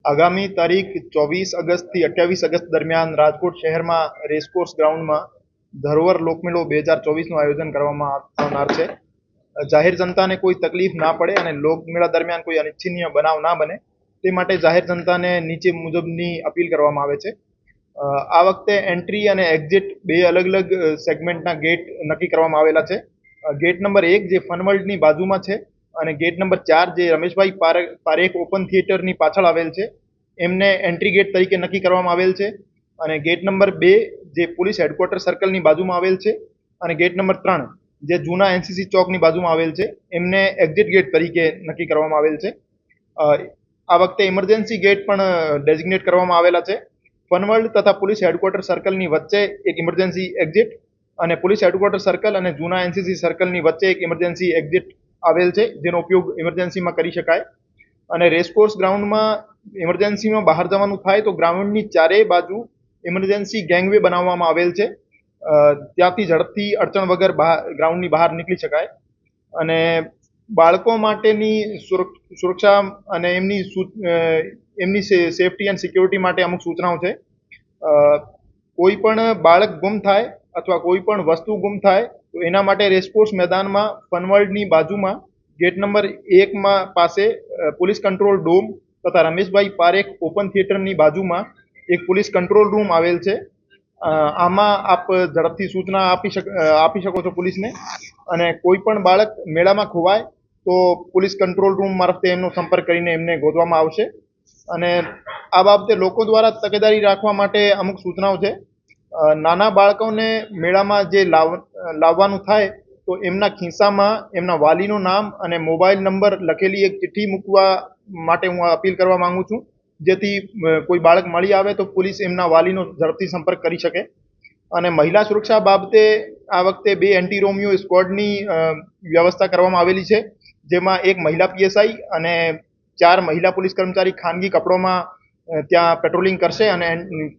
આગામી તારીખ 24 ઓગસ્ટથી 28 ઓગસ્ટ દરમિયાન રાજકોટ શહેરમાં રેસકોર્સ ગ્રાઉન્ડમાં ધરોહર લોકમેળો 2024નું આયોજન કરવામાં આવનાર છે. જાહેર જનતાને કોઈ તકલીફ ના પડે અને લોકમેળા દરમિયાન કોઈ અનિચ્છનીય બનાવ ના બને તે માટે જાહેર જનતાને નીચે મુજબની અપીલ કરવામાં આવે છે. આ વખતે એન્ટ્રી અને એક્ઝિટ બે અલગ અલગ સેગમેન્ટના ગેટ નક્કી કરવામાં આવેલા છે. ગેટ નંબર 1 જે ફનવર્લ્ડની બાજુમાં છે અને ગેટ નંબર 4 જે રમેશભાઈ પારેખ ઓપન થિયેટરની પાછળ આવેલ છે એમને એન્ટ્રી ગેટ તરીકે નક્કી કરવામાં આવેલ છે. અને ગેટ નંબર 2 જે પોલીસ હેડક્વાર્ટર સર્કલની બાજુમાં આવેલ છે અને ગેટ નંબર 3 જે જૂના એનસીસી ચોકની બાજુમાં આવેલ છે એમને એક્ઝિટ ગેટ તરીકે નક્કી કરવામાં આવેલ છે. આ વખતે ઇમરજન્સી ગેટ પણ ડેઝિગ્નેટ કરવામાં આવેલા છે. ફનવર્લ્ડ તથા પોલીસ હેડક્વાર્ટર સર્કલની વચ્ચે એક ઇમરજન્સી એક્ઝિટ અને પોલીસ હેડક્વાર્ટર સર્કલ અને જૂના એનસીસી સર્કલની વચ્ચે એક ઇમરજન્સી એક્ઝિટ આવેલ છે જેનો ઉપયોગ ઇમરજન્સીમાં કરી શકાય. અને રેસકોર્સ ગ્રાઉન્ડમાં ઇમરજન્સીમાં બહાર જવાનું થાય તો ગ્રાઉન્ડની ચારેય બાજુ ઇમરજન્સી ગેંગવે બનાવવામાં આવેલ છે. ત્યાંથી ઝડપથી અડચણ વગર ગ્રાઉન્ડની બહાર નીકળી શકાય. અને બાળકો માટેની સુરક્ષા અને એમની સેફટી એન્ડ સિક્યોરિટી માટે અમુક સૂચનાઓ છે. કોઈ પણ બાળક ગુમ થાય અથવા કોઈ પણ વસ્તુ ગુમ થાય તો એના માટે રેસકોર્સ મેદાનમાં ફનવર્લ્ડની બાજુમાં ગેટ નંબર 1 પાસે પોલીસ કંટ્રોલ ડોમ તથા રમેશભાઈ પારેખ ઓપન થિયેટરની બાજુમાં એક પોલીસ કંટ્રોલ રૂમ આવેલ છે. આમાં આપ ઝડપથી સૂચના આપી શકો છો પોલીસને. અને કોઈ પણ બાળક મેળામાં ખોવાય તો પોલીસ કંટ્રોલ રૂમ મારફતે એમનો સંપર્ક કરીને એમને ગોતવામાં આવશે. અને આ બાબતે લોકો દ્વારા તકેદારી રાખવા માટે અમુક સૂચનાઓ છે. નાના બાળકોને મેળામાં જે લાવવાનું થાય તો એમના ખિસ્સામાં એમના વાલીનું નામ અને મોબાઈલ નંબર લખેલી એક ચિઠ્ઠી મૂકવા માટે હું અપીલ કરવા માંગુ છું, જેથી કોઈ બાળક મળી આવે તો પોલીસ એમના વાલીનો ઝડપથી સંપર્ક કરી શકે. અને મહિલા સુરક્ષા બાબતે આ વખતે 2 એન્ટી રોમિયો સ્ક્વોડની વ્યવસ્થા કરવામાં આવેલી છે, જેમાં એક મહિલા પીએસઆઈ અને 4 મહિલા પોલીસ કર્મચારી ખાનગી કપડોમાં ત્યાં પેટ્રોલિંગ કરશે અને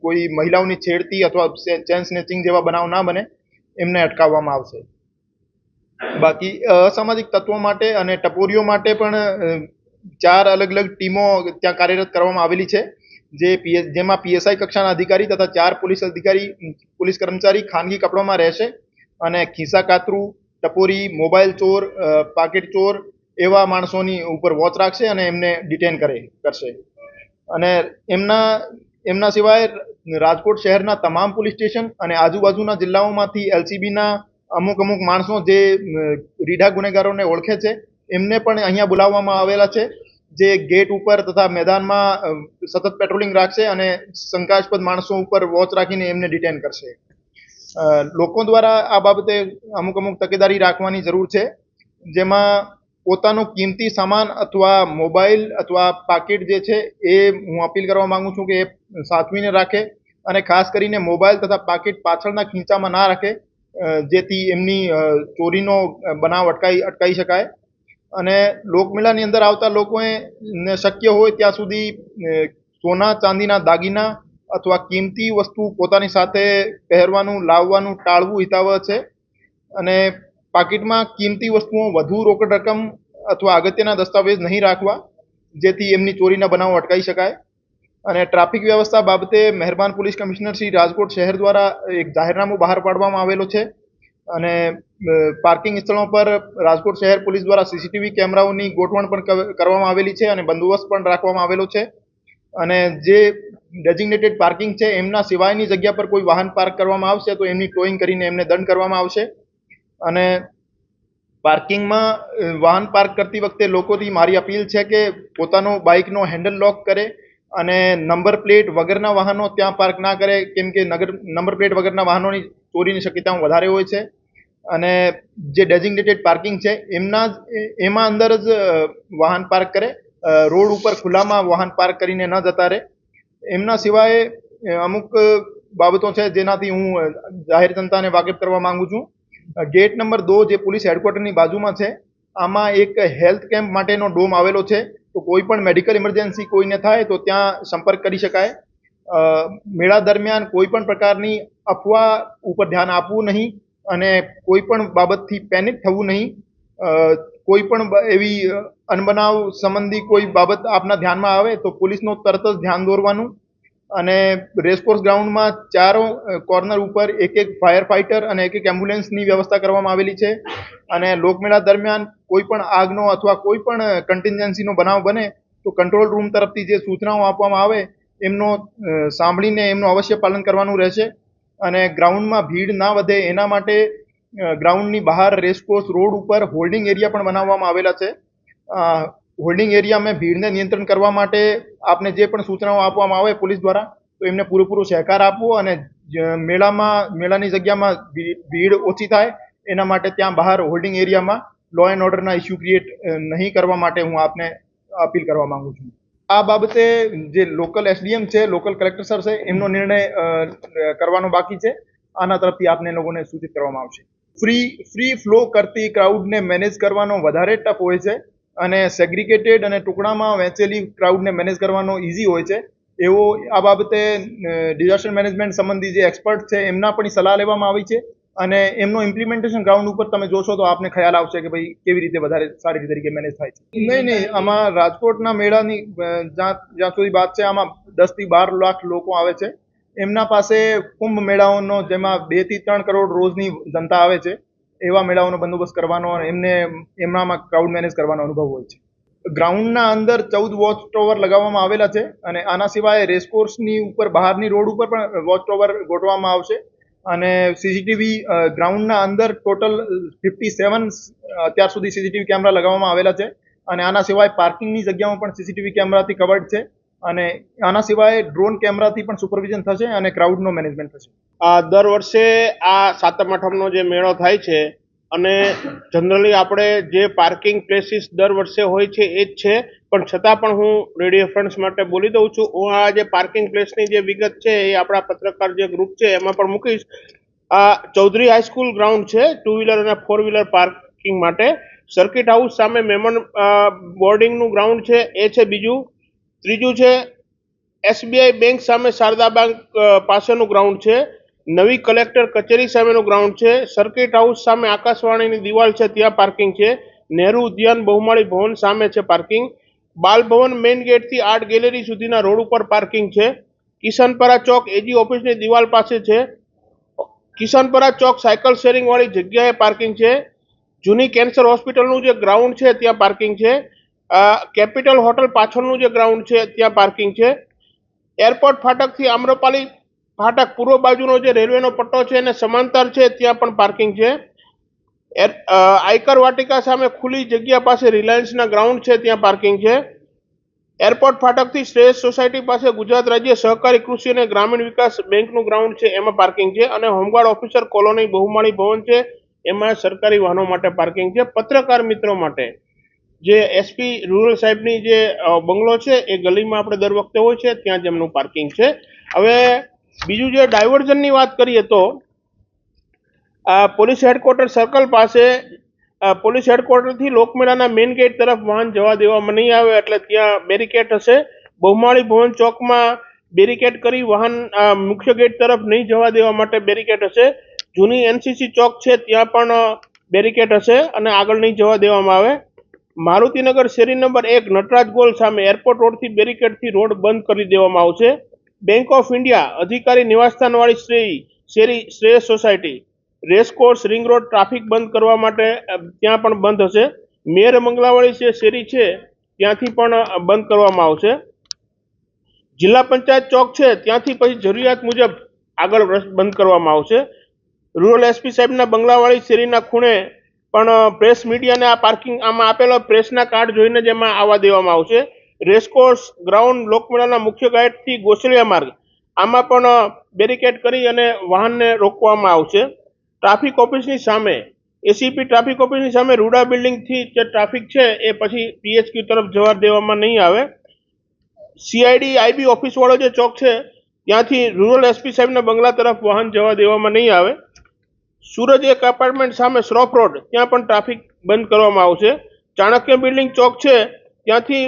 કોઈ મહિલાઓની છેડતી અથવા ચેન સ્નેચિંગ જેવા બનાવ ના બને એમને અટકાવવામાં આવશે. બાકી અસામાજિક તત્વો માટે અને ટપોરીઓ માટે પણ 4 અલગ અલગ ટીમો ત્યાં કાર્યરત કરવામાં આવેલી છે, જેમાં પીએસઆઈ કક્ષાના અધિકારી તથા 4 પોલીસ કર્મચારી ખાનગી કપડોમાં રહેશે અને ખિસ્સા કાતરું, ટપોરી, મોબાઈલ ચોર, પાકેટ ચોર એવા માણસોની ઉપર વોચ રાખશે અને એમને ડિટેન કરશે. અને એમના સિવાય રાજકોટ શહેરના તમામ પોલીસ સ્ટેશન અને આજુબાજુના જિલ્લાઓમાંથી એલસીબીના અમુક માણસો જે રીઢા ગુનેગારોને ઓળખે છે એમને પણ અહીંયા બોલાવવામાં આવેલા છે, જે ગેટ ઉપર તથા મેદાનમાં સતત પેટ્રોલિંગ રાખશે અને શંકાસ્પદ માણસો ઉપર વોચ રાખીને એમને ડિટેન કરશે. લોકો દ્વારા આ બાબતે અમુક તકેદારી રાખવાની જરૂર છે, જેમાં પોતાનો કિંમતી સામાન અથવા મોબાઈલ અથવા પાકીટ જે છે એ હું અપીલ કરવા માંગુ છું કે એ સાચવીને રાખે અને ખાસ કરીને મોબાઈલ તથા પાકીટ પાછળના ખીચામાં ના રાખે, જેથી એમની ચોરીનો બનાવ અટકાવી શકાય. અને લોકમેળાની અંદર આવતા લોકોએ શક્ય હોય ત્યાં સુધી સોના ચાંદીના દાગીના અથવા કિંમતી વસ્તુ પોતાની સાથે લાવવાનું ટાળવું હિતાવહ છે. અને પાકીટમાં કિંમતી વસ્તુઓ વધુ રોકડ રકમ અથવા અગત્યના દસ્તાવેજ નહીં રાખવા, જેથી એમની ચોરીના બનાવો અટકાવી શકાય. અને ટ્રાફિક વ્યવસ્થા બાબતે મહેરબાન પોલીસ કમિશનર શ્રી રાજકોટ શહેર દ્વારા એક જાહેરનામું બહાર પાડવામાં આવેલો છે. અને પાર્કિંગ સ્થળો પર રાજકોટ શહેર પોલીસ દ્વારા સીસીટીવી કેમેરાઓની ગોઠવણ પણ કરવામાં આવેલી છે અને બંદોબસ્ત પણ રાખવામાં આવેલો છે. અને જે ડેઝિગ્નેટેડ પાર્કિંગ છે એમના સિવાયની જગ્યા પર કોઈ વાહન પાર્ક કરવામાં આવશે તો એમની ટોઈંગ કરીને એમને દંડ કરવામાં આવશે. અને પાર્કિંગમાં વાહન પાર્ક કરતી વખતે લોકોથી મારી અપીલ છે કે પોતાનો બાઇકનો હેન્ડલ લોક કરે અને નંબર પ્લેટ વગરના વાહનો ત્યાં પાર્ક ના કરે, કેમ કે નંબર પ્લેટ વગરના વાહનોની ચોરીની શક્યતાઓ વધારે હોય છે. અને જે ડેઝિગ્નેટેડ પાર્કિંગ છે એમાં અંદર જ વાહન પાર્ક કરે, રોડ ઉપર ખુલ્લામાં વાહન પાર્ક કરીને ન જતા રહે. એમના સિવાય અમુક બાબતો છે જેનાથી હું જાહેર જનતાને વાકેફ કરવા માંગુ છું. ગેટ નંબર 2 જે પોલીસ હેડક્વાર્ટરની બાજુમાં છે, આમાં એક હેલ્થ કેમ્પ માટેનો ડોમ આવેલો છે, તો કોઈ પણ મેડિકલ ઇમરજન્સી કોઈને થાય તો ત્યાં સંપર્ક કરી શકાય. મેળા દરમિયાન કોઈ પણ પ્રકારની અફવા ઉપર ધ્યાન આપવું નહીં અને કોઈ પણ બાબતથી પેનિક થવું નહીં. કોઈ પણ એવી અનબનાવ સંબંધી કોઈ બાબત આપના ધ્યાનમાં આવે તો પોલીસનો તરત જ ધ્યાન દોરવાનું. અને રેસકોર્સ ગ્રાઉન્ડમાં ચારો કોર્નર ઉપર એક ફાયર ફાઇટર અને એક એમ્બ્યુલન્સની વ્યવસ્થા કરવામાં આવેલી છે. અને લોકમેળા દરમિયાન કોઈ પણ આગનો અથવા કોઈ પણ કન્ટિન્જન્સીનો બનાવ બને તો કંટ્રોલ રૂમ તરફથી જે સૂચનાઓ આપવામાં આવે એમનો સાંભળીને એમનું અવશ્ય પાલન કરવાનું રહેશે. અને ગ્રાઉન્ડમાં ભીડ ના વધે એના માટે ગ્રાઉન્ડની બહાર રેસકોર્સ રોડ ઉપર હોલ્ડિંગ એરિયા પણ બનાવવામાં આવેલા છે. હોલ્ડિંગ એરિયામાં ભીડને નિયંત્રણ કરવા માટે આપને જે પણ સૂચનાઓ આપવામાં આવે પોલીસ દ્વારા તો એમને પૂરેપૂરો સહકાર આપવો. અને મેળાની જગ્યામાં ભીડ ઓછી થાય એના માટે ત્યાં બહાર હોલ્ડિંગ એરિયામાં લો એન્ડ ઓર્ડરના ઇસ્યુ ક્રિએટ નહીં કરવા માટે હું આપને અપીલ કરવા માંગુ છું. આ બાબતે જે લોકલ એસડીએમ છે, લોકલ કલેક્ટર સર છે, એમનો નિર્ણય કરવાનો બાકી છે. આના તરફથી આપને લોકોને સૂચિત કરવામાં આવશે. ફ્રી ફ્લો કરતી ક્રાઉડને મેનેજ કરવાનો વધારે ટફ હોય છે અને સેગ્રિગેટેડ અને ટુકડામાં વહેંચેલી ક્રાઉડને મેનેજ કરવાનો ઇઝી હોય છે. એવો આ બાબતે ડિઝાસ્ટર મેનેજમેન્ટ સંબંધી જે એક્સપર્ટ છે એમના પણ સલાહ લેવામાં આવી છે. અને એમનો ઇમ્પ્લિમેન્ટેશન ગ્રાઉન્ડ ઉપર તમે જોશો તો આપને ખ્યાલ આવશે કે ભાઈ કેવી રીતે વધારે સારી રીતે મેનેજ થાય છે. નહીં, આમાં રાજકોટના મેળાની જ્યાં સુધી વાત છે, આમાં 10 થી 12 લાખ લોકો આવે છે. એમના પાસે કુંભ મેળાઓનો જેમાં 2 થી 3 કરોડ રોજની જનતા આવે છે એવા મેળાઓનો બંદોબસ્ત કરવાનો અને એમનામાં ક્રાઉડ મેનેજ કરવાનો અનુભવ હોય છે. ગ્રાઉન્ડના અંદર 14 વોચ ટાવર લગાવવામાં આવેલા છે. અને આના સિવાય રેસકોર્સની ઉપર બહારની રોડ ઉપર પણ વોચ ટાવર ગોઠવવામાં આવશે. અને સીસીટીવી ગ્રાઉન્ડના અંદર ટોટલ 57 અત્યાર સુધી સીસીટીવી કેમેરા લગાવવામાં આવેલા છે. અને આના સિવાય પાર્કિંગની જગ્યામાં પણ સીસીટીવી કેમેરાથી કવર્ડ છે. અને આના સિવાય ડ્રોન કેમેરાથી પણ સુપરવિઝન થશે અને ક્રાઉડનો મેનેજમેન્ટ થશે. દર વર્ષે આ સાતમ આઠમનો જે મેળો થાય છે અને જનરલી આપણે જે પાર્કિંગ પ્લેસીસ દર વર્ષે હોય છે એ જ છે, પણ છતાં પણ હું રેડિયો ફ્રેન્ડ્સ માટે બોલી દઉં છું. હું આ જે પાર્કિંગ પ્લેસની જે વિગત છે એ આપણા પત્રકાર જે ગ્રુપ છે એમાં પણ મૂકીશ. આ ચૌધરી હાઈસ્કૂલ ગ્રાઉન્ડ છે 2 વ્હીલર અને 4 વ્હીલર પાર્કિંગ માટે. સર્કિટ હાઉસ સામે મેમન બોર્ડિંગનું ગ્રાઉન્ડ છે એ છે બીજું. ત્રીજું છે એસબીઆઈ બેંક સામે શારદા બેંક પાસેનું ગ્રાઉન્ડ છે. નવી કલેક્ટર કચેરી સામેનું ગ્રાઉન્ડ છે. સર્કિટ હાઉસ સામે આકાશવાણીની દિવાલ છે ત્યાં પાર્કિંગ છે. નહેરુ ઉદ્યાન બહુમાળી ભવન સામે છે parking. Bal Bhavan main ગેટથી art gallery સુધીના રોડ ઉપર પાર્કિંગ છે. કિશનપરા ચોક એજી ઓફિસની દિવાલ પાસે છે. કિશનપરા ચોક સાયકલ શેરિંગ વાળી જગ્યાએ પાર્કિંગ છે. જૂની કેન્સર હોસ્પિટલનું જે ગ્રાઉન્ડ છે ત્યાં પાર્કિંગ છે. કેપિટલ હોટલ પાછળનું જે ગ્રાઉન્ડ છે ત્યાં પાર્કિંગ છે. એરપોર્ટ ફાટકથી આમ્રપાલી ફાટક પૂર્વ બાજુનો જે રેલવેનો પટ્ટો છે એને સમાંતર છે ત્યાં પણ પાર્કિંગ છે. આયકર વાટિકા સામે ખુલ્લી જગ્યા પાસે રિલાયન્સના ગ્રાઉન્ડ છે ત્યાં પાર્કિંગ છે. એરપોર્ટ ફાટકથી શ્રેષ્ઠ સોસાયટી પાસે ગુજરાત રાજ્ય સહકારી કૃષિ અને ગ્રામીણ વિકાસ બેંકનું ગ્રાઉન્ડ છે એમાં પાર્કિંગ છે. અને હોમગાર્ડ ઓફિસર કોલોની બહુમાળી ભવન છે એમાં સરકારી વાહનો માટે પાર્કિંગ છે. પત્રકાર મિત્રો માટે જે એસપી રૂરલ સાહેબની જે બંગલો છે એ ગલીમાં આપણે દર વખતે હોય છે ત્યાં જ એમનું પાર્કિંગ છે. હવે બીજું જે ડાયવર્ઝનની વાત કરીએ તો પોલીસ હેડક્વાર્ટર સર્કલ પાસે પોલીસ હેડક્વાર્ટરથી લોકમેળાના મેઇન ગેટ તરફ વાહન જવા દેવામાં નહીં આવે એટલે ત્યાં બેરિકેડ હશે. બહુમાળી ભવન ચોકમાં બેરિકેડ કરી વાહન મુખ્ય ગેટ તરફ નહીં જવા દેવા માટે બેરિકેડ હશે. જૂની એનસીસી ચોક છે ત્યાં પણ બેરિકેડ હશે અને આગળ નહીં જવા દેવામાં આવે. મારુતિનગર શેરી નંબર 1 નટરાજ ગોલ સામે એરપોર્ટ રોડથી બેરિકેડથી રોડ બંધ કરી દેવામાં આવશે. બેંક ઓફ ઇન્ડિયા અધિકારી નિવાસસ્થાનવાળી શેરી Shreyas society racecourse ring road traffic બંધ કરવા માટે ત્યાં પણ બંધ હશે. મેયર મંગલાવાળી જે શેરી છે ત્યાંથી પણ બંધ કરવામાં આવશે. જિલ્લા પંચાયત ચોક છે ત્યાંથી પછી જરૂરિયાત મુજબ આગળ બંધ કરવામાં આવશે. રૂરલ એસપી સાહેબના બંગલાવાળી શેરીના ખૂણે પણ પ્રેસ મીડિયાને આ પાર્કિંગ આમાં આપેલા પ્રેસના કાર્ડ જોઈને જ એમાં આવવા દેવામાં આવશે. રેસકોર્સ ગ્રાઉન્ડ લોકમેળાના મુખ્ય ગેટથી ગોસલિયા માર્ગ આમાં પણ બેરિકેડ કરી અને વાહનને રોકવામાં આવશે. ટ્રાફિક ઓફિસની સામે એસીપી ટ્રાફિક ઓફિસની સામે રૂડા બિલ્ડિંગથી જે ટ્રાફિક છે એ પછી પીએચક્યુ તરફ જવા દેવામાં નહીં આવે. સીઆઈડી આઈબી ઓફિસ વાળો જે ચોક છે ત્યાંથી રૂરલ એસપી સાહેબના બંગલા તરફ વાહન જવા દેવામાં નહીં આવે. સૂરજ એક એપાર્ટમેન્ટ સામે શ્રોફ રોડ ત્યાં પણ ટ્રાફિક બંધ કરવામાં આવશે. ચાણક્ય બિલ્ડિંગ ચોક છે ત્યાંથી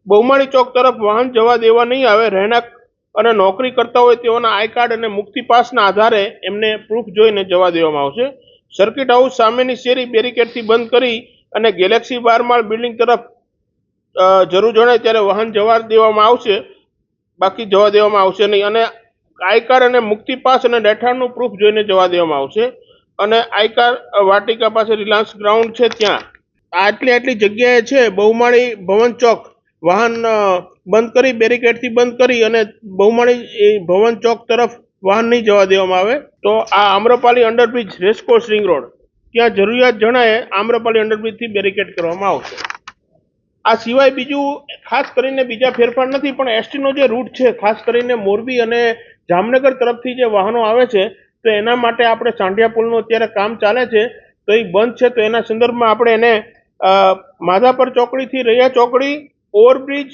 બહુમાળી ચોક તરફ વાહન જવા દેવા નહીં આવે. રહેણાંક અને નોકરી કરતા હોય તેઓના આઈ કાર્ડ અને મુક્તિ પાસના આધારે એમને પ્રૂફ જોઈને જવા દેવામાં આવશે. સર્કિટ હાઉસ સામેની શેરી બેરિકેડથી બંધ કરી અને ગેલેક્સી 12 માળ બિલ્ડિંગ તરફ જરૂર જણાય ત્યારે વાહન જવા દેવામાં આવશે, બાકી જવા દેવામાં આવશે નહીં. અને આઈ કાર્ડ અને મુક્તિ પાસ અને રહેઠાણનું પ્રૂફ જોઈને જવા દેવામાં આવશે. અને આઈ કાર્ડ વાટિકા પાસે રિલાયન્સ ગ્રાઉન્ડ છે ત્યાં આટલી જગ્યાએ છે બહુમાળી ભવન ચોક વાહન બંધ કરી બેરિકેડથી બંધ કરી અને બહુમાળી ભવન ચોક તરફ વાહન નહીં જવા દેવામાં આવે. તો આ Amrapali underbridge racecourse ring road ત્યાં જરૂરિયાત જણાય આમ્રપાલી અંડરબ્રિજથી બેરિકેડ કરવામાં આવશે. આ સિવાય બીજું ખાસ કરીને બીજા ફેરફાર નથી, પણ એસટીનો જે રૂટ છે ખાસ કરીને મોરબી અને જામનગર તરફથી જે વાહનો આવે છે તો એના માટે આપણે સાંઢિયા પુલનું અત્યારે કામ ચાલે છે તો એ બંધ છે. તો એના સંદર્ભમાં આપણે એને માધાપર ચોકડીથી રૈયા ચોકડી ઓવરબ્રિજ,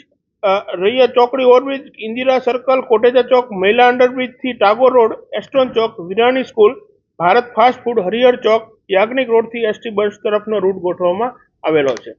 રૈયા ચોકડી ઓવરબ્રિજ, ઇન્દિરા સર્કલ, કોટેજા ચોક, મહિલા અંડરબ્રિજથી ટાગોર રોડ, એસ્ટ્રોન ચોક, Virani school, Bharat fast food, Harihar ચોક, યાજ્ઞિક રોડથી એસટી બસ તરફનો રૂટ ગોઠવવામાં આવેલો છે.